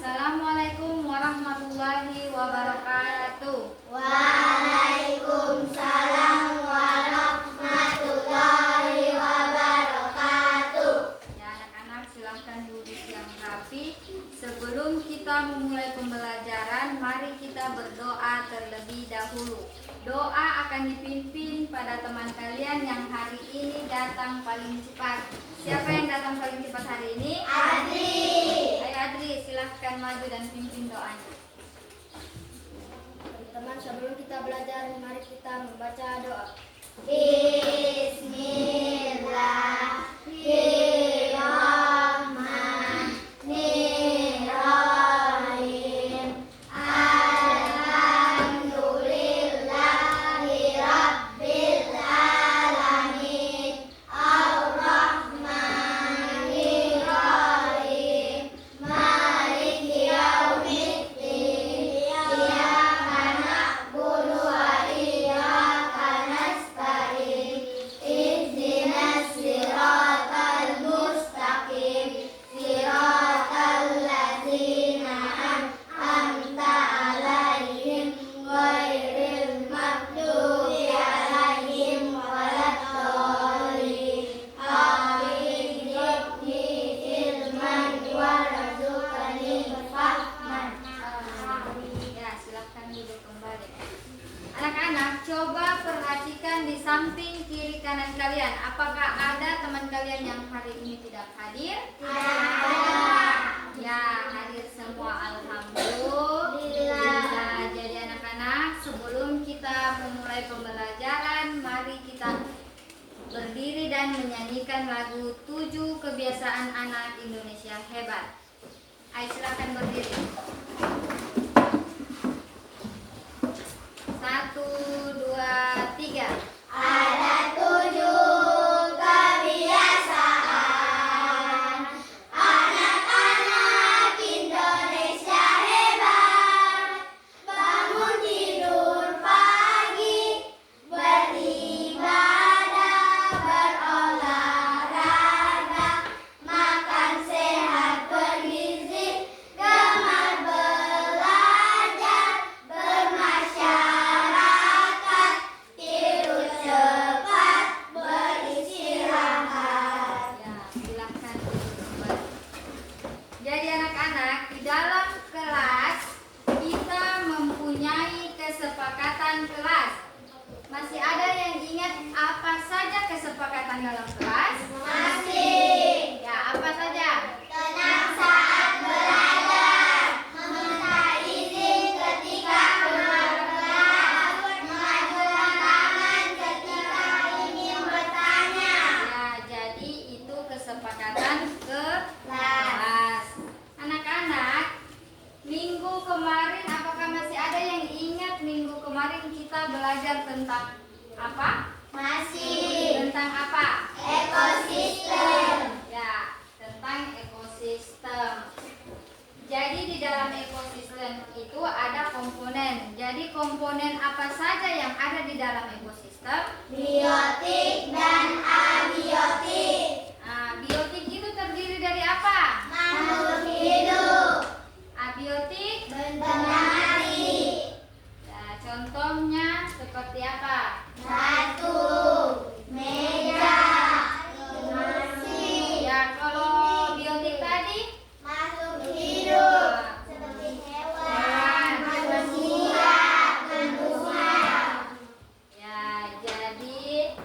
Assalamualaikum warahmatullahi wabarakatuh. Waalaikumsalam warahmatullahi wabarakatuh. Ya, anak-anak silahkan duduk yang rapi. Sebelum kita memulai pembelajaran, mari kita berdoa terlebih dahulu. Doa akan dipimpin pada teman kalian yang hari ini datang paling cepat. Siapa yang datang paling cepat hari ini? Adri. Ayo Adri, silahkan maju dan pimpin doanya. Teman-teman, sebelum kita belajar, mari kita membaca doa. Bismillahirrahmanirrahim. Alhamdulillahirabbil alamin. Ar-Rahmanir-Rahim. Maliki yaumiddin. Iyyaka na'budu wa iyyaka nasta'in. Ihdinas siratal mustaqim. Siratal ladzina an'amta 'alaihim ghairil maghdubi 'alaihim waladdallin. Amin. Zidni ilman warzuqni fahman. Amin. Ya, silahkan duduk kembali. Anak-anak, coba perhatikan di samping kiri kanan kalian. Apakah ada teman kalian yang hari ini tidak hadir? Ya, hadir semua. Alhamdulillah. Jadi anak-anak, sebelum kita memulai pembelajaran, mari kita berdiri dan menyanyikan lagu 7 Kebiasaan Anak Indonesia Hebat. Ayo silakan berdiri. 1, 2, 3. Ada 7 kebiasaan anak-anak Indonesia hebat. Bangun tidur pagi, beribadah, berolahraga, makan sehat bergizi, gemar belajar, bermasyarakat, tidur cepat, beristirahat. Ya, silahkan duduk kembali. Jadi anak-anak, di dalam kelas kita mempunyai kesepakatan kelas. Masih ada yang ingat apa saja kesepakatan dalam kelas? Masih. Ya, apa saja? Tenang saat belajar, meminta izin ketika keluar kelas, mengajukan tangan ketika ingin bertanya. Ya, jadi itu kesepakatan kelas. Anak-anak, minggu kemarin apakah masih ada yang ingat minggu kemarin kita belajar tentang apa? Masih. Tentang apa? Ekosistem. Ya, tentang ekosistem. Jadi di dalam ekosistem itu ada komponen. Jadi komponen apa saja yang ada di dalam ekosistem? Biotik dan abiotik. Nah, biotik itu terdiri dari apa? Makhluk hidup. Abiotik. Benda mati. Ya, contohnya seperti apa? Batu, meja, nasi. Ya, kalau biotik tadi Makhluk hidup seperti hewan, manusia, tumbuhan. ya, jadi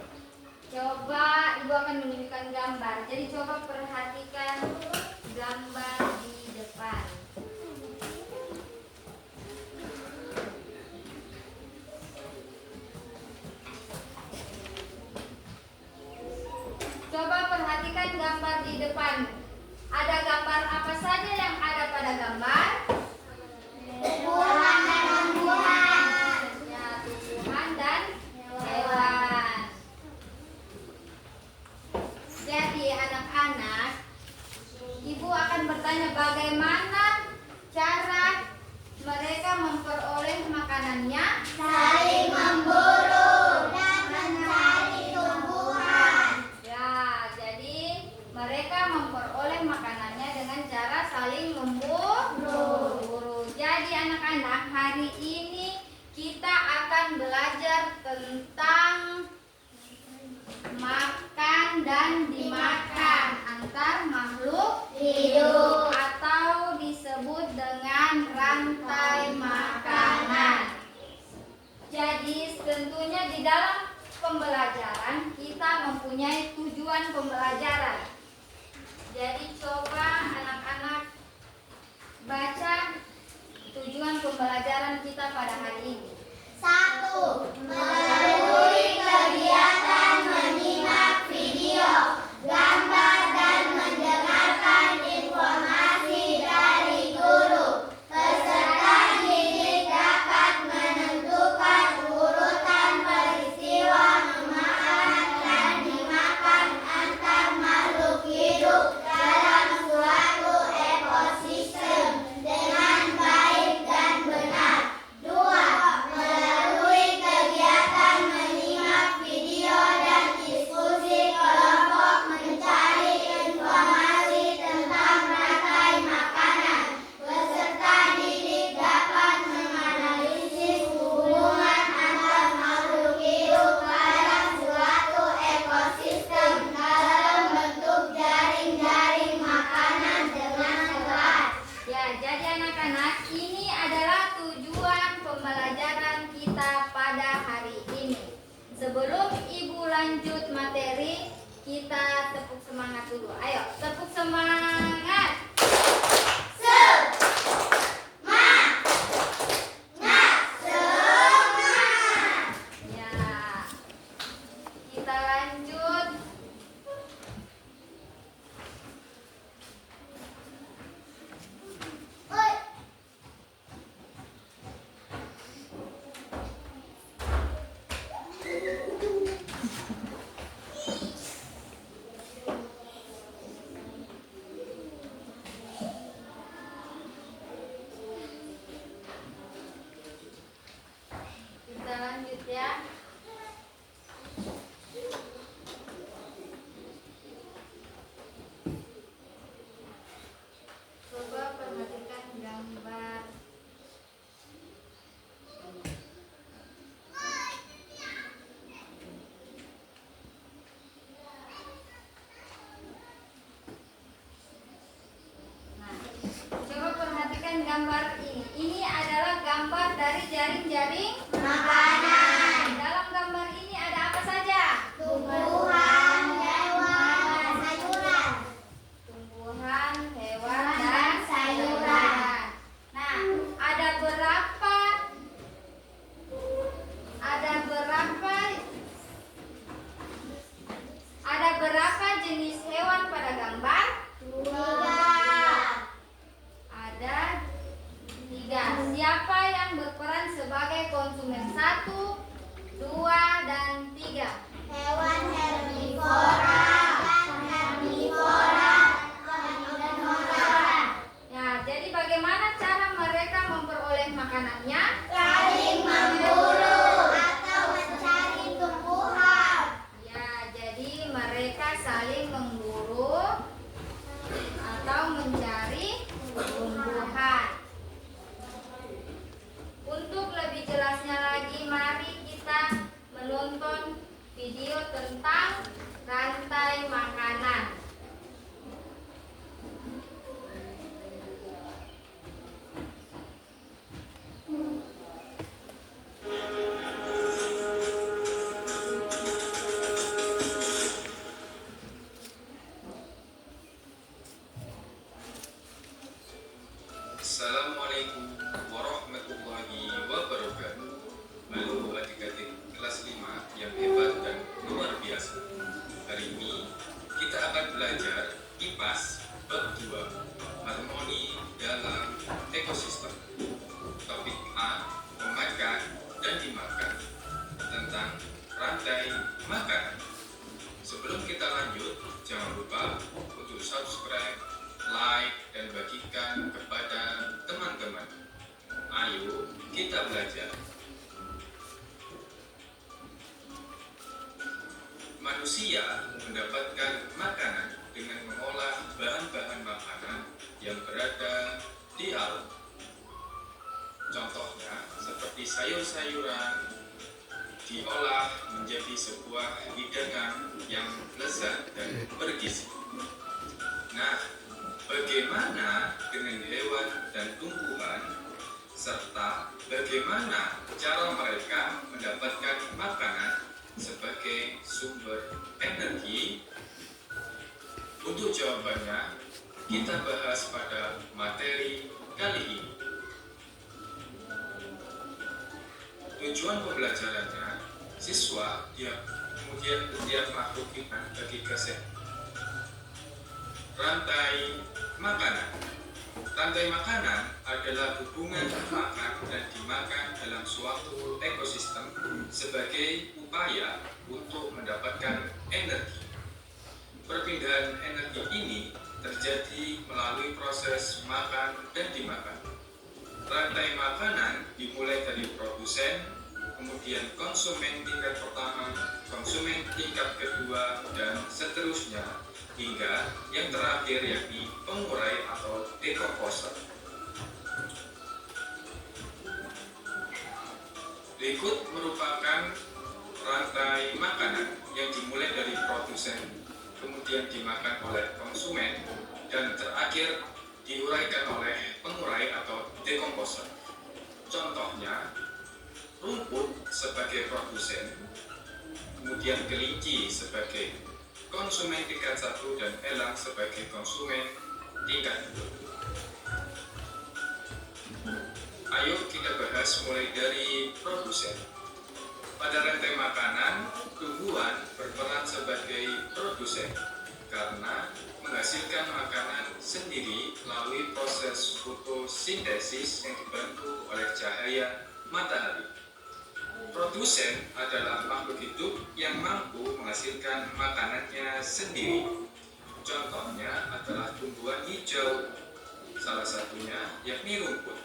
coba Ibu akan menunjukkan gambar. Jadi coba perhatikan gambar di depan. Coba perhatikan gambar di depan. Ada gambar apa saja yang ada pada gambar? Tumbuhan dan tumbuhan. Ya, tumbuhan dan hewan. Jadi anak-anak, Ibu akan bertanya bagaimana cara mereka memperoleh makanannya. Saling memburu dan mencari tumbuhan. Ya, jadi mereka memperoleh makanannya dengan cara saling memburu. anak-anak, hari ini kita akan belajar tentang makan dan dimakan antar makhluk hidup atau disebut dengan rantai makanan. Jadi tentunya di dalam pembelajaran kita mempunyai tujuan pembelajaran. Jadi coba anak-anak baca tujuan pembelajaran kita pada hari ini. 1. Melalui kegiatan menyimak video, gambar, dan mendengarkan informasi dari guru. Peserta didik dapat menentukan urutan peristiwa memakan dan dimakan antar makhluk hidup dalam suatu ekosistem dengan baik dan benar. 2. Melalui kegiatan menyimak video dan diskusi kelompok mencari informasi tentang rantai makanan. Peserta didik dapat menganalisis hubungan antar makhluk hidup dalam suatu ekosistem dalam bentuk jaring-jaring makanan dengan tepat. Ya, jadi anak-anak, ini adalah tujuan pembelajaran kita pada hari ini. Sebelum Ibu lanjut materi, kita tepuk semangat dulu. Ayo, tepuk semangat. Ya, kita lanjut. Kita lanjut ya. Coba perhatikan gambar. Nah, coba perhatikan gambar ini. Ini adalah gambar dari jaring-jaring Makanan, Dalam gambar ini ada apa saja? tumbuhan, hewan, dan sayuran. Tumbuhan, hewan, dan sayuran. Nah, ada berapa? Ada berapa jenis hewan pada gambar? 3. Ada 3. Siapa yang berperan sebagai konsumen? 1, 2, dan 3. Hewan herbivora dan herbivora omnivora. Ya, jadi bagaimana cara mereka memperoleh makanannya? Saling memburu atau mencari tumbuhan. Ya, jadi mereka saling memburu atau mencari tumbuhan. Untuk lebih jelasnya lagi, mari kita menonton video tentang rantai makanan. Assalamualaikum warahmatullahi wabarakatuh. Halo adik-adik kelas 5 yang hebat dan luar biasa. Hari ini kita akan belajar IPAS bab 2, harmoni dalam ekosistem. Topik A, memakan dan dimakan, tentang rantai makanan. Sebelum kita lanjut, jangan lupa untuk subscribe, like, dan bagikan kepada teman-teman. Ayo kita belajar. Manusia mendapatkan makanan dengan mengolah bahan-bahan makanan yang berada di alam. seperti sayur-sayuran diolah menjadi sebuah hidangan yang lezat dan bergizi. Nah, bagaimana dengan hewan dan tumbuhan, serta bagaimana cara mereka mendapatkan makanan sebagai sumber energi? Untuk jawabannya, kita bahas pada materi kali ini. Tujuan pembelajarannya, siswa kemudian setiap makhluk hidup bagi kesehatan. Rantai makanan. Rantai makanan adalah hubungan makan dan dimakan dalam suatu ekosistem sebagai upaya untuk mendapatkan energi. Perpindahan energi ini terjadi melalui proses makan dan dimakan. Rantai makanan dimulai dari produsen, kemudian konsumen tingkat pertama, konsumen tingkat kedua, dan seterusnya hingga yang terakhir yakni pengurai atau dekomposer. Berikut merupakan rantai makanan yang dimulai dari produsen, kemudian dimakan oleh konsumen, dan terakhir diuraikan oleh pengurai atau dekomposer. Contohnya, rumput sebagai produsen, kemudian kelinci sebagai konsumen tingkat 1 dan elang sebagai konsumen tingkat 2. Ayo kita bahas mulai dari produsen. Pada rantai makanan, tumbuhan berperan sebagai produsen karena menghasilkan makanan sendiri melalui proses fotosintesis yang dibantu oleh cahaya matahari. Produsen adalah makhluk hidup yang mampu menghasilkan makanannya sendiri. Contohnya adalah tumbuhan hijau, salah satunya yakni rumput.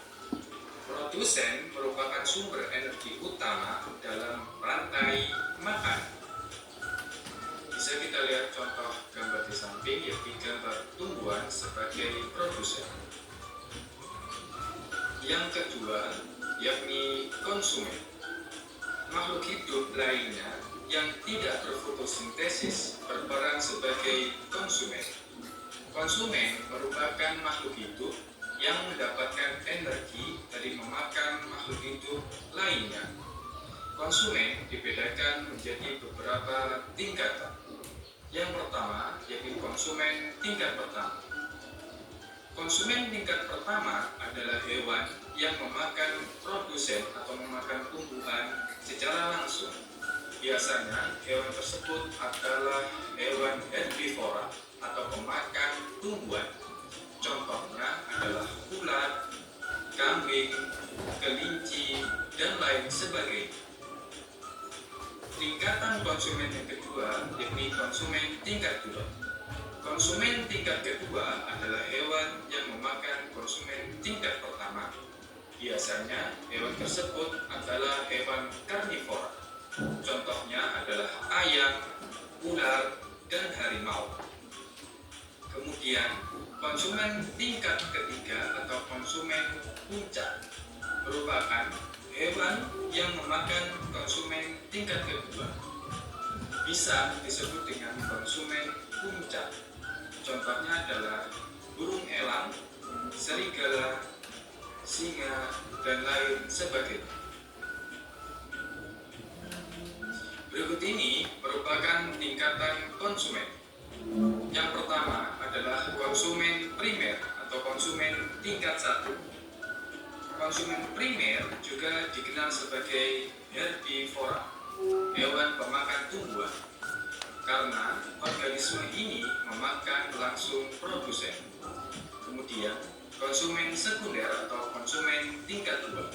Produsen merupakan sumber energi utama dalam rantai makan. Bisa kita lihat contoh gambar di samping, yaitu gambar tumbuhan sebagai produsen. Yang kedua, yakni konsumen. Makhluk hidup lainnya yang tidak berfotosintesis berperan sebagai konsumen. Konsumen merupakan makhluk hidup yang mendapatkan energi dari memakan makhluk hidup lainnya. Konsumen dibedakan menjadi beberapa tingkatan. Yang pertama, yaitu konsumen tingkat pertama. Konsumen tingkat pertama adalah hewan yang memakan produsen atau memakan tumbuhan secara langsung. Biasanya hewan tersebut adalah hewan herbivora atau pemakan tumbuhan. Contohnya adalah ulat, kambing, kelinci, dan lain sebagainya. Tingkatan konsumen yang kedua yakni konsumen tingkat 2. Konsumen tingkat kedua adalah hewan yang memakan konsumen tingkat pertama. Biasanya hewan tersebut adalah hewan karnivora. Contohnya adalah ayam, ular, dan harimau. Kemudian konsumen tingkat ketiga atau konsumen puncak merupakan hewan yang memakan konsumen tingkat kedua. Bisa disebut dengan konsumen puncak. Contohnya adalah burung elang, serigala, singa, dan lain sebagainya. Berikut ini merupakan tingkatan konsumen. Yang pertama adalah konsumen primer atau konsumen tingkat 1. Konsumen primer juga dikenal sebagai herbivora, hewan pemakan tumbuhan, karena organisme ini memakan langsung produsen. Kemudian konsumen sekunder atau konsumen tingkat 2.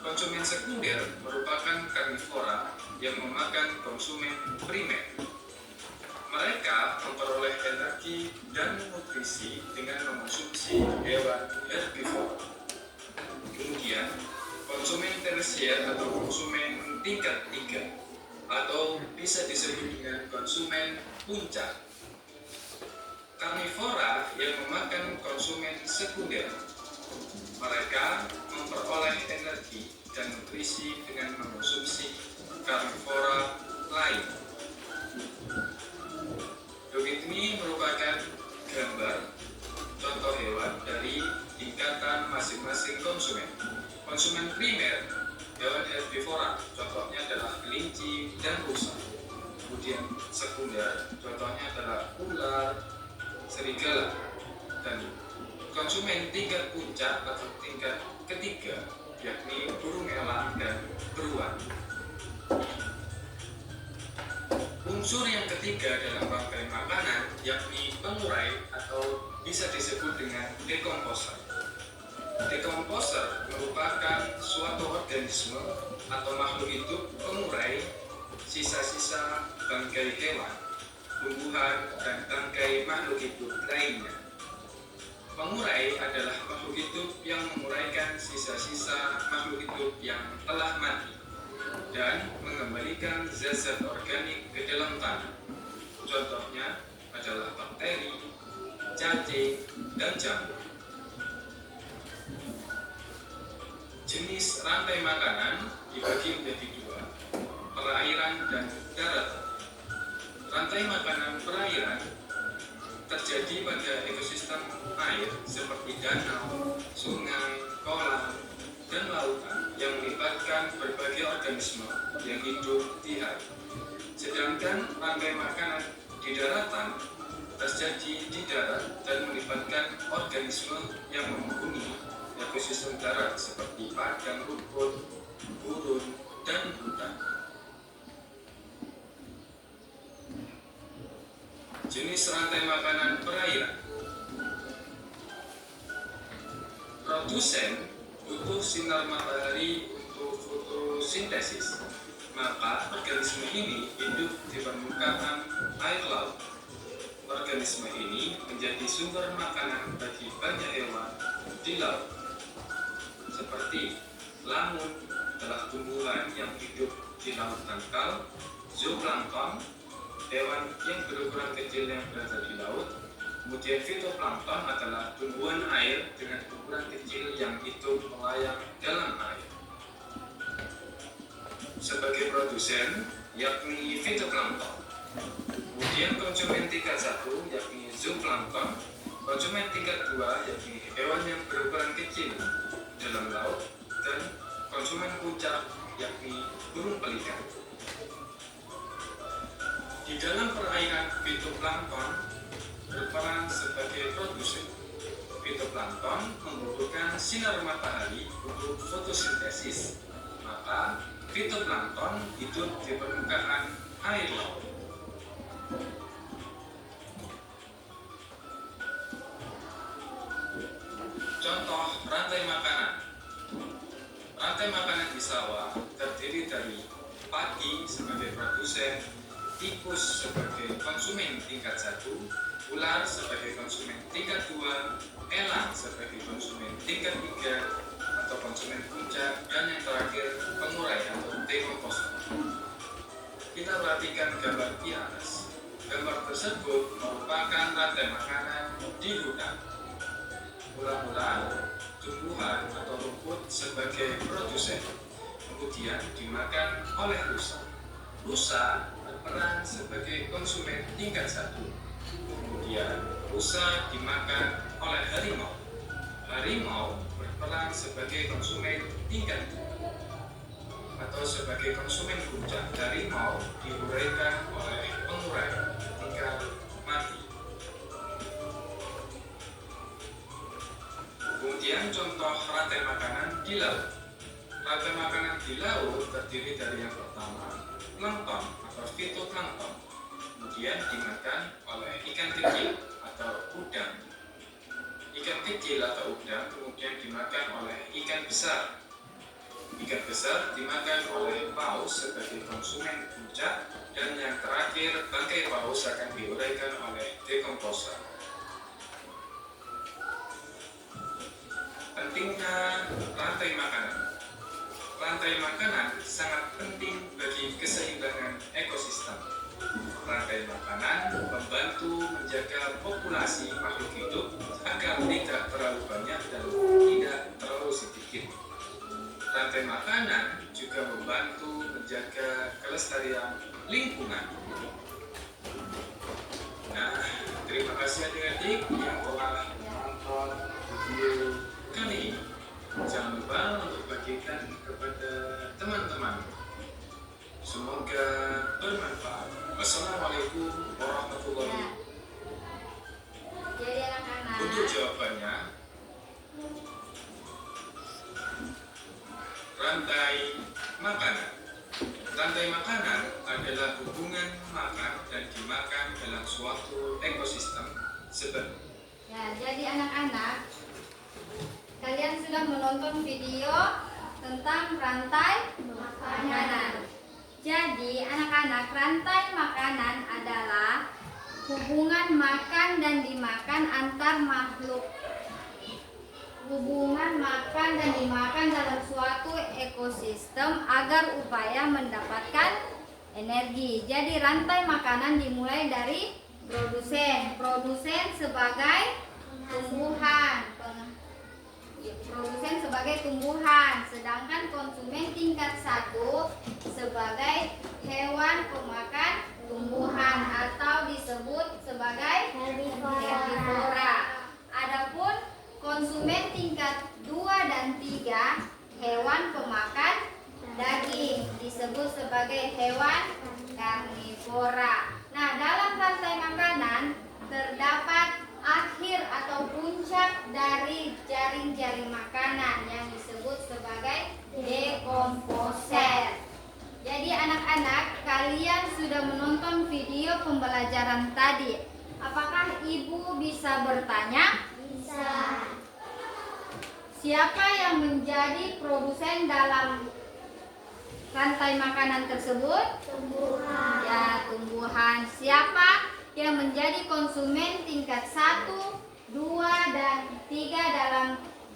Konsumen sekunder merupakan karnivora yang memakan konsumen primer. Mereka memperoleh energi dan nutrisi dengan mengonsumsi hewan herbivora. Kemudian konsumen tersier atau konsumen tingkat 3 atau bisa disebut dengan konsumen puncak. Karnivora yang memakan konsumen sekunder. Mereka memperoleh energi dan nutrisi dengan mengonsumsi karnivora lain. Grafik ini merupakan gambar contoh hewan dari tingkatan masing-masing konsumen. Konsumen primer, hewan herbivora, contohnya adalah kelinci dan rusa. Kemudian sekunder, contohnya adalah ular, serigala. Dan konsumen tingkat puncak atau tingkat ketiga, yakni burung elang dan beruang. Unsur yang ketiga dalam rantai makanan yakni pengurai atau bisa disebut dengan dekomposer. Dekomposer merupakan suatu organisme atau makhluk hidup pengurai sisa-sisa bangkai hewan, tumbuhan, dan bangkai makhluk hidup lainnya. Pengurai adalah makhluk hidup yang menguraikan sisa-sisa makhluk hidup yang telah mati dan mengembalikan zat-zat organik ke dalam tanah. Contohnya adalah bakteri, cacing, dan jamur. Jenis rantai makanan dibagi menjadi dua, perairan dan daratan. Rantai makanan perairan terjadi pada ekosistem air seperti danau, sungai, kolam, dan lautan yang melibatkan berbagai organisme yang hidup di air. Sedangkan rantai makanan di daratan terjadi di darat dan melibatkan organisme yang menghuni ekosistem darat seperti padang rumput, gurun, dan hutan. Jenis rantai makanan perairan. Produsen butuh sinar matahari untuk fotosintesis, maka organisme ini hidup di permukaan air laut. Organisme ini menjadi sumber makanan bagi banyak hewan di laut, seperti lamun adalah tumbuhan yang hidup di laut dangkal, zooplankton, hewan yang berukuran kecil yang berada di laut. Kemudian fitoplankton adalah tumbuhan air dengan ukuran kecil yang hidup melayang dalam air. Sebagai produsen yakni fitoplankton. Kemudian konsumen tingkat 1 yakni zooplankton. Konsumen tingkat 2 yakni hewan yang berukuran kecil dalam laut. Dan konsumen puncak yakni burung pelikan. Di dalam perairan fitoplankton berperan sebagai produsen. Fitoplankton membutuhkan sinar matahari untuk fotosintesis, maka fitoplankton hidup di permukaan air laut. Contoh rantai makanan. Rantai makanan di sawah terdiri dari padi sebagai produsen, tikus sebagai konsumen tingkat 1, ular sebagai konsumen tingkat 2, elang sebagai konsumen tingkat 3 atau konsumen puncak, dan yang terakhir pengurai atau dekomposer. Kita perhatikan gambar di atas. Gambar tersebut merupakan rantai makanan di hutan. Ular-ular, tumbuhan atau rumput sebagai produsen, kemudian dimakan oleh rusa. Rusa berperan sebagai konsumen tingkat 1. Kemudian rusa dimakan oleh harimau. Harimau berperan sebagai konsumen tingkat 2 atau sebagai konsumen puncak. Harimau diuraikan oleh pengurai ketika mati. Kemudian contoh rantai makanan di laut. Rantai makanan di laut terdiri dari yang pertama, plankton atau fitoplankton. Kemudian dimakan oleh ikan kecil atau udang. Ikan kecil atau udang kemudian dimakan oleh ikan besar. Ikan besar dimakan oleh paus sebagai konsumen puncak, dan yang terakhir bangkai paus akan diuraikan oleh dekomposer. Pentingnya rantai makanan. Rantai makanan sangat penting bagi keseimbangan ekosistem. Rantai makanan membantu menjaga populasi makhluk hidup agar tidak terlalu banyak dan tidak terlalu sedikit. Rantai rantai makanan juga membantu menjaga kelestarian lingkungan. Nah, terima kasih adik-adik yang telah menonton video kali ini. Jangan lupa untuk bagikan kepada teman-teman. Semoga bermanfaat. Wassalamualaikum warahmatullahi wabarakatuh. Jadi anak-anak, Untuk jawabannya, rantai makanan. Rantai makanan adalah hubungan makan dan dimakan dalam suatu ekosistem seperti. ya, jadi anak-anak, kalian sudah menonton video tentang rantai makanan. Jadi anak-anak, rantai makanan adalah hubungan makan dan dimakan antar makhluk. Hubungan makan dan dimakan dalam suatu ekosistem agar upaya mendapatkan energi. Jadi rantai makanan dimulai dari produsen. Produsen sebagai tumbuhan. Produsen sebagai tumbuhan, sedangkan konsumen tingkat 1 sebagai hewan pemakan tumbuhan atau disebut sebagai herbivora. Adapun konsumen tingkat 2 dan 3 hewan pemakan daging disebut sebagai hewan karnivora. Nah, dalam rantai makanan terdapat akhir atau puncak dari jaring-jaring makanan yang disebut sebagai dekomposer. Jadi anak-anak, kalian sudah menonton video pembelajaran tadi. Apakah ibu bisa bertanya? Bisa. Siapa yang menjadi produsen dalam rantai makanan tersebut? Tumbuhan. Ya, tumbuhan. Siapa yang menjadi konsumen tingkat 1, 2, dan 3 dalam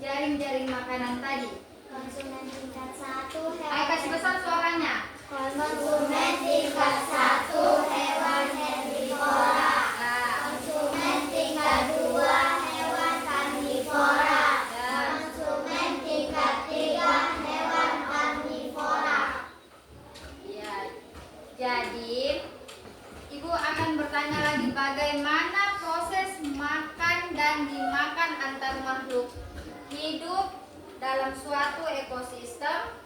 jaring-jaring makanan tadi? Konsumen tingkat 1 Ayo kasih besar suaranya. Konsumen tingkat 1 hewan herbivora. Nah, Konsumen tingkat 2 hewan karnivora. ya. Konsumen tingkat 3 hewan karnivora. Ya, jadi ibu akan bertanya lagi bagaimana proses makan dan dimakan antar makhluk hidup dalam suatu ekosistem.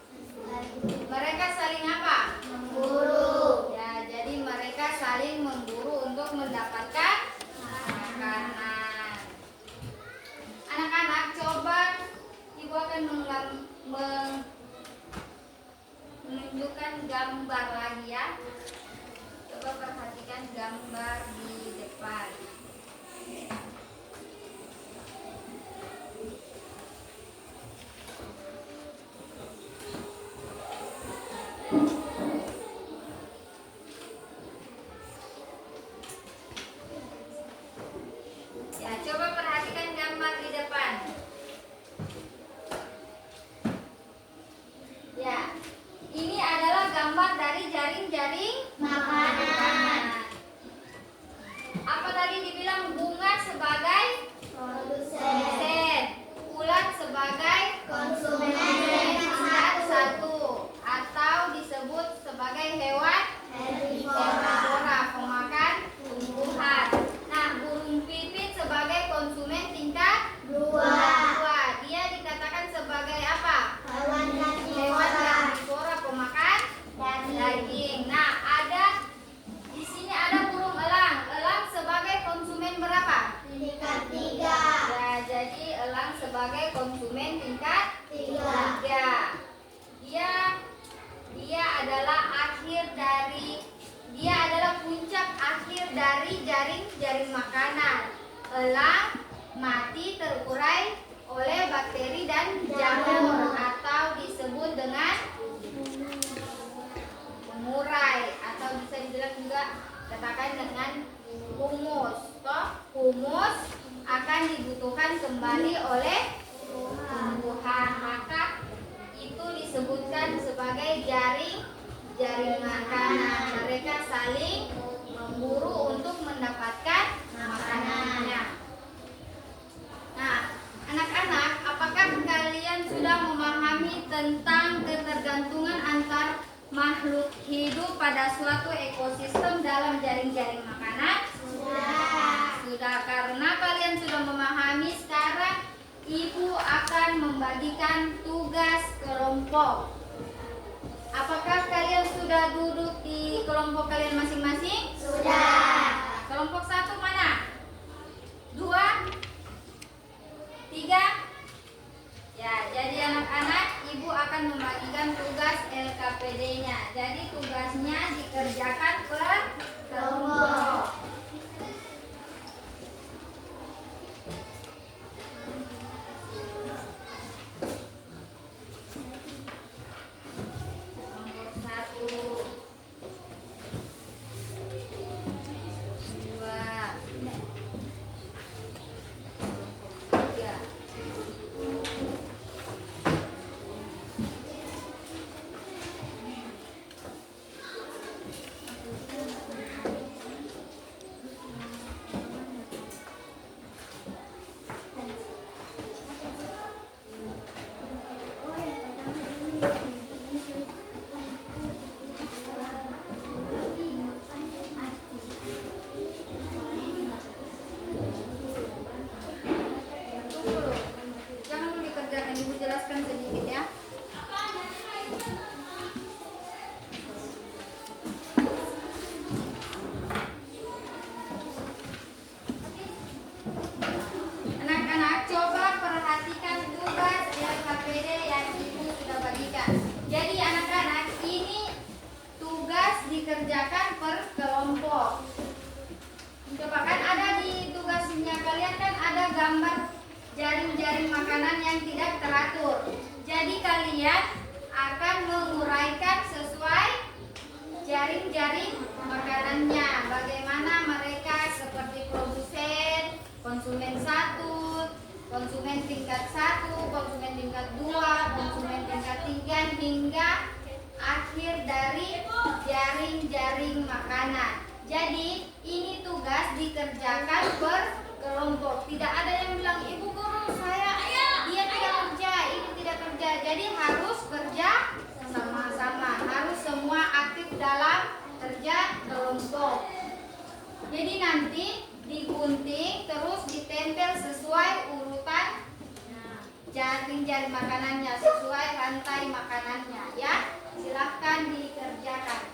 Mereka saling apa? Memburu. Ya, jadi mereka saling memburu untuk mendapatkan makanan. Anak-anak, coba ibu akan menunjukkan gambar lagi ya. Coba perhatikan gambar di depan. Ya, coba perhatikan gambar di depan. Ya, ini adalah gambar dari jaring-jaring Makanan. Apa tadi dibilang? Bunga sebagai Produsen. produsen, ulat sebagai Konsumen tingkat 1 atau disebut sebagai hewan herbivora, pemakan tumbuhan. Nah, burung pipit sebagai konsumen tingkat 2. Dia dikatakan sebagai apa? Hewan Hewan karnivora. karnivora, pemakan daging. Nah, di sini ada burung elang. Elang sebagai konsumen berapa? Tingkat 3. Ya, jadi elang sebagai konsumen tingkat 3. Dia adalah puncak akhir dari jaring-jaring makanan. Elang mati terurai oleh bakteri dan jamur atau disebut dengan mengurai atau bisa dibilang juga katakan dengan humus. Toh, humus akan dibutuhkan kembali oleh tumbuhan, maka itu disebutkan sebagai jaring makanan. Mereka saling memburu untuk mendapatkan makanannya. Nah, anak-anak, apakah kalian sudah memahami tentang ketergantungan antar makhluk hidup pada suatu ekosistem dalam jaring-jaring makanan? Sudah, karena kalian sudah memahami, sekarang Ibu akan membagikan tugas kelompok. Apakah kalian sudah duduk di kelompok kalian masing-masing? Sudah. Kelompok 1 mana? 2? 3? Ya, jadi anak-anak, Ibu akan membagikan tugas LKPD-nya. Jadi tugasnya dikerjakan per kelompok. Dikerjakan per kelompok. Coba kan ada di tugasnya kalian kan ada gambar jaring-jaring makanan yang tidak teratur. Jadi kalian akan menguraikan sesuai jaring-jaring makanannya. Bagaimana mereka seperti produsen, konsumen 1, konsumen tingkat 1, konsumen tingkat 2, konsumen tingkat 3 hingga akhir dari jaring-jaring makanan. Jadi ini tugas dikerjakan per kelompok. Tidak ada yang bilang, Ibu Guru dia tidak kerja, ini tidak kerja. Jadi harus kerja sama-sama. Harus semua aktif dalam kerja kelompok. Jadi nanti digunting terus ditempel sesuai urutan jaring-jaring makanannya, sesuai rantai makanannya ya. Silahkan dikerjakan.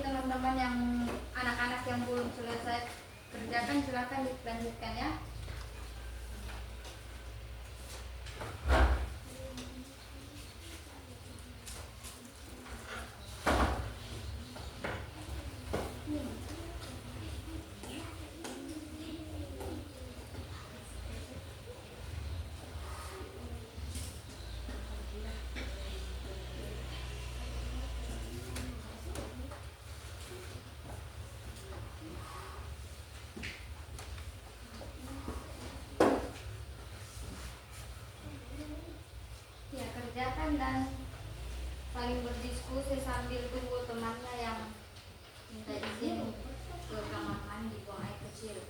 teman-teman yang anak-anak yang belum selesai kerjakan silakan dilanjutkan ya. Kerjakan dan saling berdiskusi sambil tunggu temannya yang minta izin ke kamar mandi buang air kecil.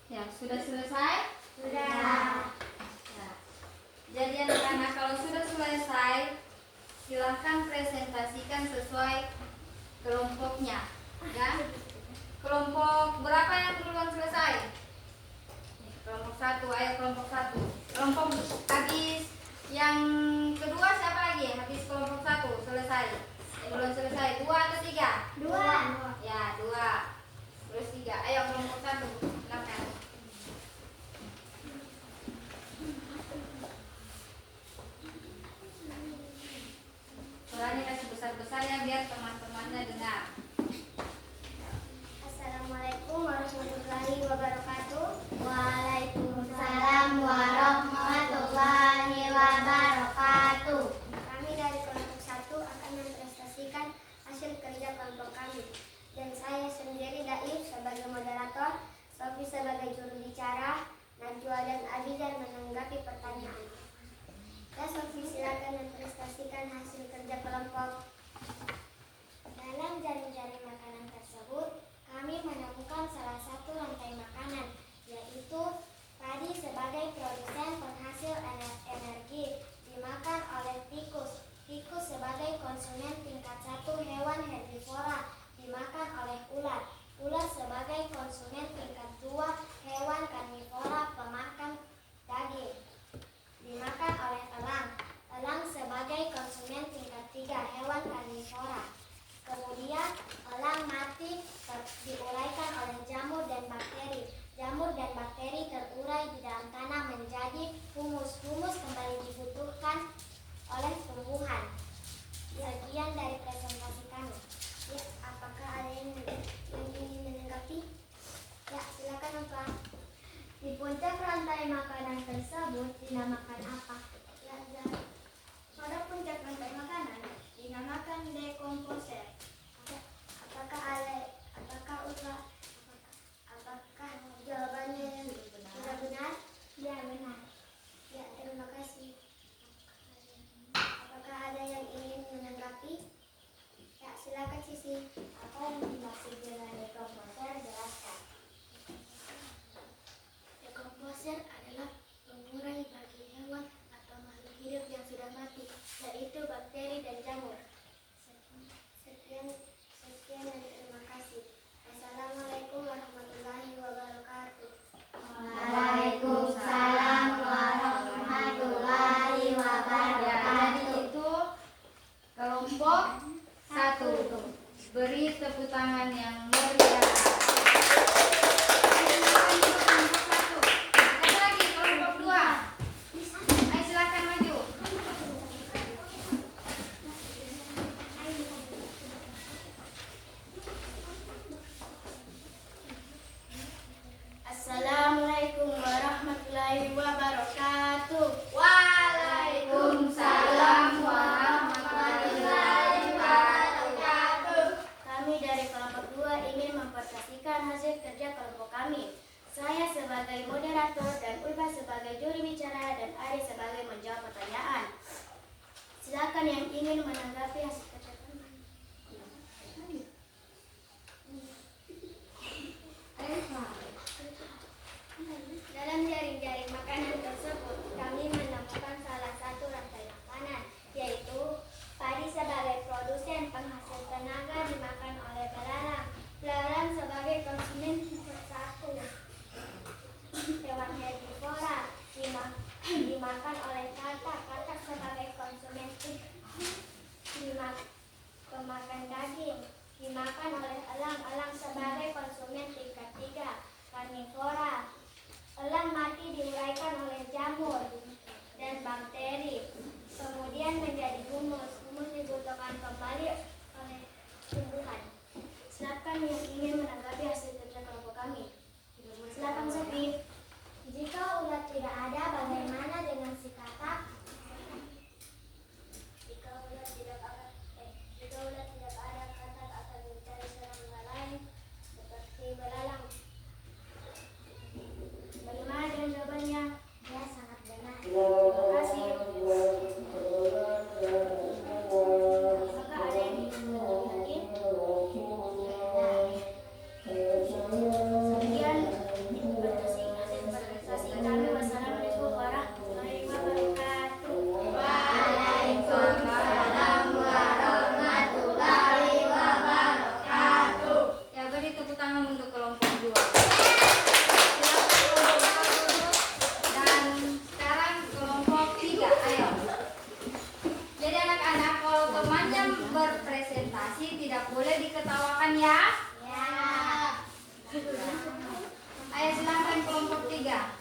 Ya, sudah selesai? Sudah. Ya. Jadi anak-anak kalau sudah selesai, silahkan presentasikan sesuai kelompoknya. Ya. Kelompok berapa yang duluan selesai? Kelompok 1, ayo kelompok 1. Kelompok habis yang kedua siapa lagi? Habis kelompok 1 selesai. Yang belum selesai 2 atau 3? 2. Ya, 2. Terus 3. Ayo kelompok 1. wabarakatuh. Waalaikumsalam warahmatullahi wabarakatuh. Kami dari kelompok 1 akan mempresentasikan hasil kerja kelompok kami. Dan saya sendiri Daif sebagai moderator, Sofi sebagai juru bicara, Najwa dan Abizar menanggapi pertanyaan. Ya, Sofi silakan mempresentasikan hasil kerja kelompok. Dalam jaring-jaring makanan tersebut, kami menemukan salah satu rantai makanan, yaitu padi sebagai produsen penghasil energi dimakan oleh tikus. Tikus sebagai konsumen tingkat 1 hewan herbivora dimakan oleh ular. Ular sebagai konsumen tingkat 2 hewan karnivora pemakan daging dimakan oleh elang. Elang sebagai konsumen tingkat 3 hewan karnivora. Kemudian elang mati diuraikan oleh jamur dan bakteri. Jamur dan bakteri terurai di dalam tanah menjadi humus. Humus kembali dibutuhkan oleh tumbuhan. Sekian dari presentasi kami. Ya, apakah ada yang ingin menanggapi? Ya, silakan Pak. Di puncak rantai makanan tersebut dinamakan apa? Ya, pada puncak rantai makanan dinamakan dekomposer. Apakah jawabannya sudah benar? Ya, benar. Ya, terima kasih. Apakah ada yang ingin menanggapi? Ya, silakan Sisi. Apa yang dimaksud dengan dekomposer? Jelaskan. Dekomposer adalah pengurai bagi hewan atau makhluk hidup yang sudah mati, yaitu bakteri dan jamur. Sekian dan terima kasih. Assalamualaikum warahmatullahi wabarakatuh. Waalaikumsalam warahmatullahi wabarakatuh. Itu kelompok 1. Beri tepuk tangan yang meriah. Ada lagi kelompok 2. Ayo silakan maju. Assalamualaikum warahmatullahi wabarakatuh. Waalaikumsalam warahmatullahi wabarakatuh. Kami dari kelompok 2 ingin mempresentasikan hasil kerja kelompok kami. Saya sebagai moderator dan Ulfa sebagai juru bicara dan Ari sebagai menjawab pertanyaan. Silakan yang ingin menanggapi hasil kerja kami. Dalam jaring-jaring makanan tersebut, kami menemukan salah satu rantai makanan, yaitu padi sebagai produsen penghasil tenaga dimakan oleh belalang. Belalang sebagai konsumen tingkat 1 hewan herbivora dimakan oleh katak. Katak sebagai konsumen pemakan daging dimakan oleh elang. Elang sebagai konsumen tingkat 3 karnivora. Elang mati diuraikan oleh jamur dan bakteri, kemudian menjadi humus. Humus dibutuhkan kembali oleh tumbuhan. Silakan yang ingin menanggapi hasil kerja kelompok kami. Silakan Sofi. Jika ulat tidak ada, bagaimana dengan si katak? Jika ulat tidak ada, katak akan mencari serangga lain seperti belalang. Bagaimana dengan jawabannya? Ya, sangat benar. Terima kasih. Apakah ada yang ingin menanggapi lagi? Sekian presentasi kami. Wassalamualaikum warahmatullahi wabarakatuh. Waalaikumsalam warahmatullahi wabarakatuh. Ya, beri tepuk tangan untuk kelompok 2. Dan sekarang kelompok 3. Ayo. Jadi anak-anak, kalau teman yang berpresentasi tidak boleh diketawakan ya. Ayo silakan kelompok 3.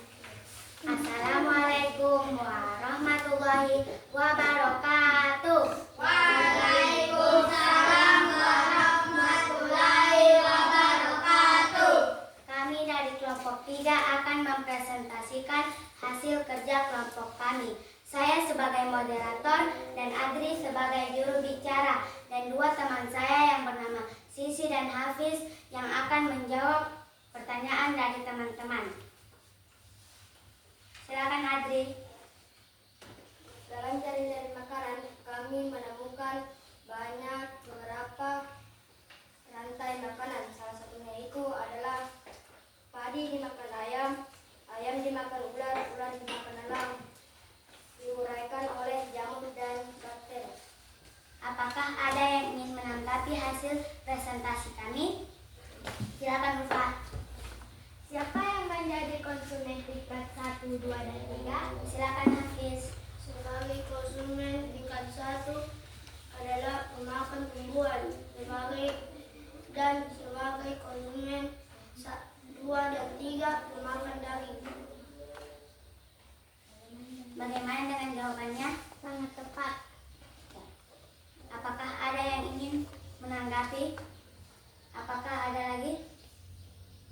Assalamualaikum warahmatullahi wabarakatuh. Waalaikumsalam warahmatullahi wabarakatuh. Kami dari kelompok kelompok 3 akan mempresentasikan hasil kerja kelompok kami. Saya sebagai moderator dan Adri sebagai juru bicara, dan 2 teman saya yang bernama Sisi dan Hafiz yang akan menjawab pertanyaan dari teman-teman. Silakan Adri. Dalam cari-cari makanan, kami menemukan beberapa rantai makanan. Salah satunya itu adalah padi dimakan ayam, ayam dimakan ular, ular dimakan elang, diuraikan oleh jamur dan bakteri. Apakah ada yang ingin menanggapi hasil presentasi kami? Silakan Ulfa. Siapa yang menjadi konsumen tingkat 1, 2, dan 3? Silakan Hafiz. Sebagai konsumen tingkat 1 adalah pemakan tumbuhan, sebagai konsumen 2 dan 3 pemakan daging. Bagaimana dengan jawabannya? Sangat tepat. Apakah ada yang ingin menanggapi? Apakah ada lagi?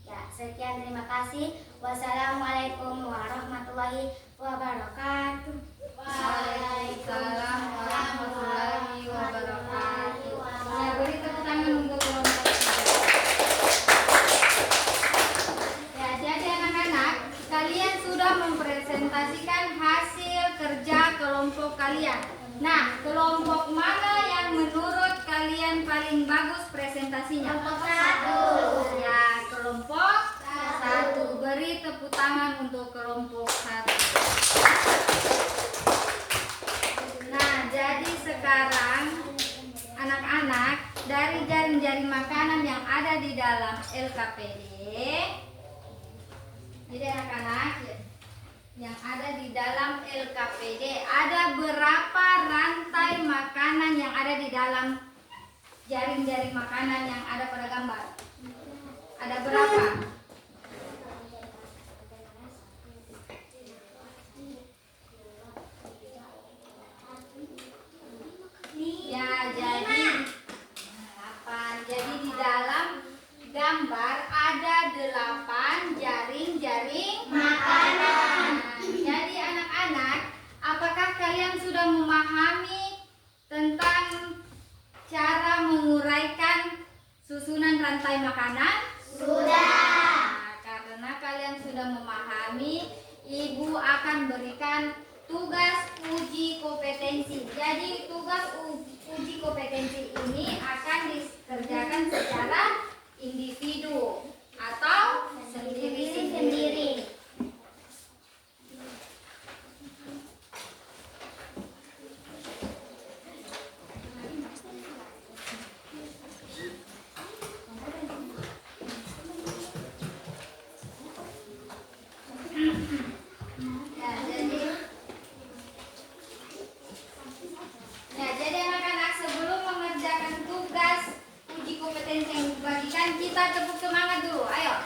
Ya, sekian, terima kasih. Wassalamualaikum warahmatullahi wabarakatuh. Waalaikumsalam warahmatullahi wabarakatuh. Ya, beri tepuk tangan untuk kelompok 3. Ya, jadi anak-anak, kalian sudah mempresentasikan hasil kerja kelompok kalian. Nah, kelompok mana yang menurut kalian paling bagus presentasinya? Kelompok 1. Ya, kelompok 1. Beri tepuk tangan untuk kelompok 1. Nah, jadi sekarang anak-anak, dari jaring-jaring makanan yang ada di dalam LKPD, jadi anak-anak yang ada di dalam LKPD, ada berapa rantai makanan yang ada di dalam jaring-jaring makanan yang ada pada gambar? Ada berapa? Ya, jadi 8. Jadi di dalam gambar ada 8 jaring-jaring makanan. Jadi anak-anak, apakah kalian sudah memahami tentang cara menguraikan susunan rantai makanan? Sudah. Nah, karena kalian sudah memahami, Ibu akan berikan tugas uji kompetensi. Jadi tugas uji kompetensi ini akan dikerjakan secara individu atau sendiri-sendiri. Jadi anak-anak, sebelum mengerjakan tugas uji kompetensi yang dibagikan, kita tepuk semangat dulu. Ayo.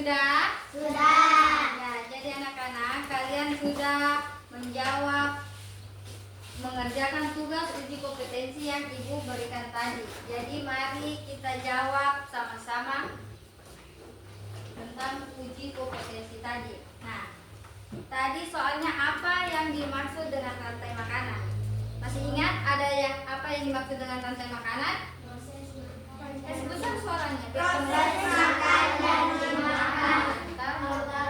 Sudah? Sudah. Ya, jadi anak-anak kalian sudah mengerjakan tugas uji kompetensi yang Ibu berikan tadi. Jadi mari kita jawab sama-sama tentang uji kompetensi tadi. Nah, tadi soalnya apa yang dimaksud dengan rantai makanan? Masih ingat ada apa yang dimaksud dengan rantai makanan? Sebesar suaranya. Proses makan dan dimakan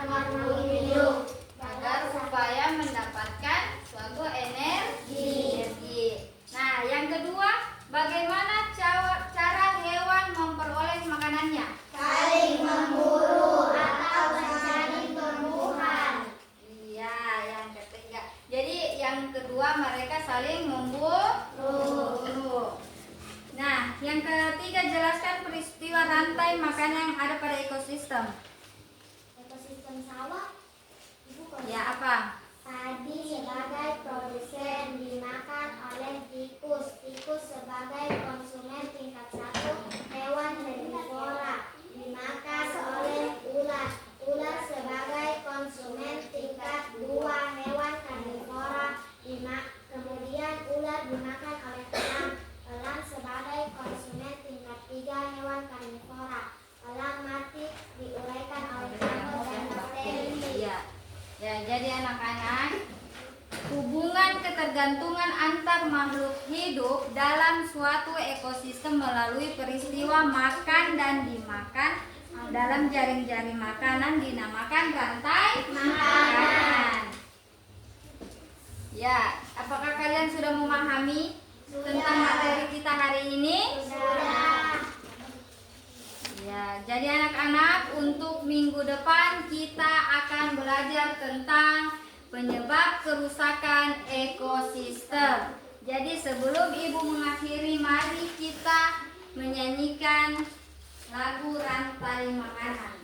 Makhluk hidup agar supaya mendapatkan suatu energi. Nah, yang kedua, bagaimana cara hewan memperoleh makanannya? saling memburu atau mencari tumbuhan. Iya, yang ketiga. Jadi yang kedua mereka saling memburu. Nah, yang ketiga jelaskan peristiwa rantai makanan yang ada pada ekosistem. Ekosistem sawah. Ibu Ya, apa? Padi sebagai produsen dimakan oleh tikus. Tikus sebagai konsumen tingkat 1 hewan herbivora dimakan oleh ular. Ular sebagai konsumen tingkat 2 hewan karnivora kemudian ular dimakan oleh elang. Elang sebagai konsumen tingkat 3 hewan karnivora. Elang mati diuraikan oleh jamur dan bakteri. Iya. Ya, jadi anak-anak, hubungan ketergantungan antar makhluk hidup dalam suatu ekosistem melalui peristiwa makan dan dimakan dalam jaring-jaring makanan dinamakan rantai makanan. Ya, apakah kalian sudah memahami tentang materi kita hari ini? Sudah. Ya, jadi anak-anak untuk minggu depan kita akan belajar tentang penyebab kerusakan ekosistem. Jadi sebelum Ibu mengakhiri, mari kita menyanyikan lagu Rantai Makanan.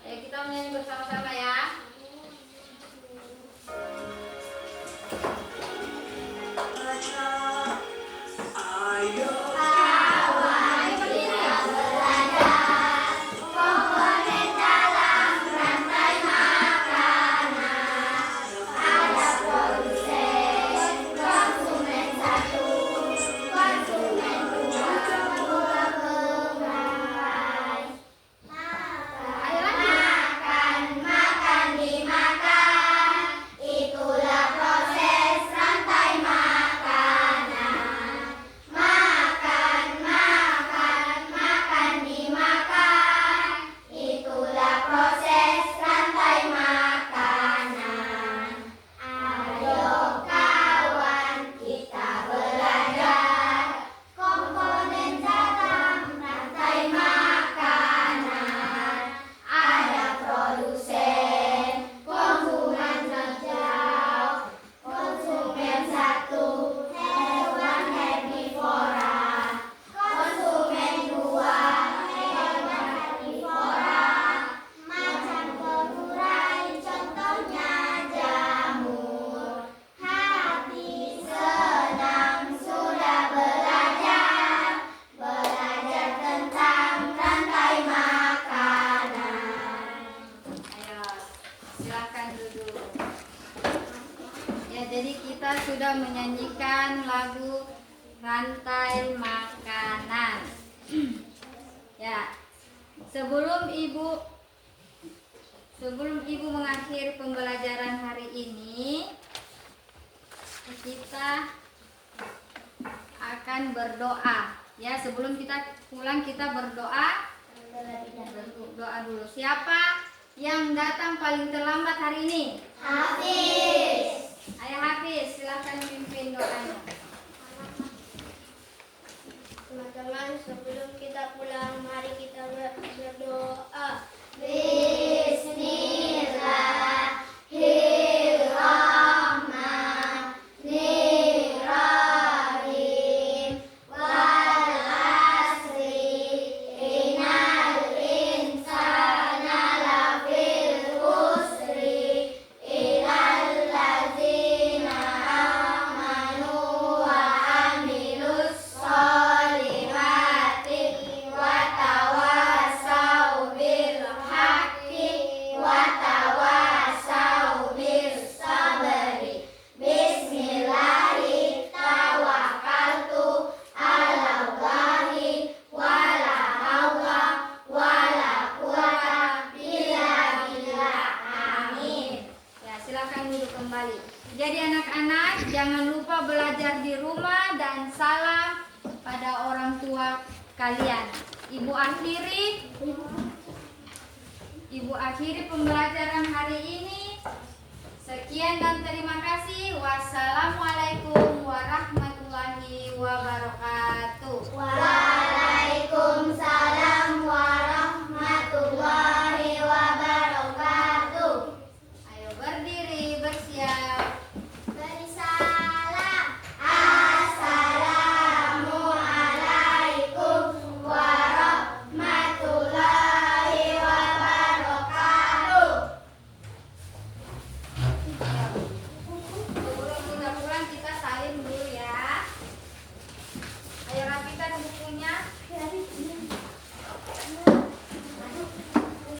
Ayo kita menyanyi bersama-sama ya. Jadi kita sudah menyanyikan lagu Rantai Makanan. Ya, sebelum ibu mengakhiri pembelajaran hari ini, kita akan berdoa. Ya, sebelum kita pulang kita berdoa. Berdoa dulu. Siapa yang datang paling terlambat hari ini? Hafiz. Ayah Hafiz, silakan pimpin doanya. Teman-teman, sebelum kita pulang, mari kita berdoa. Bismillahirrahmanirrahim. Wal asri innal insana lafil khusri illal ladzina amanu kalian. Ibu akhiri pembelajaran hari ini. Sekian dan terima kasih. Wassalamualaikum warahmatullahi wabarakatuh. Waalaikumsalam.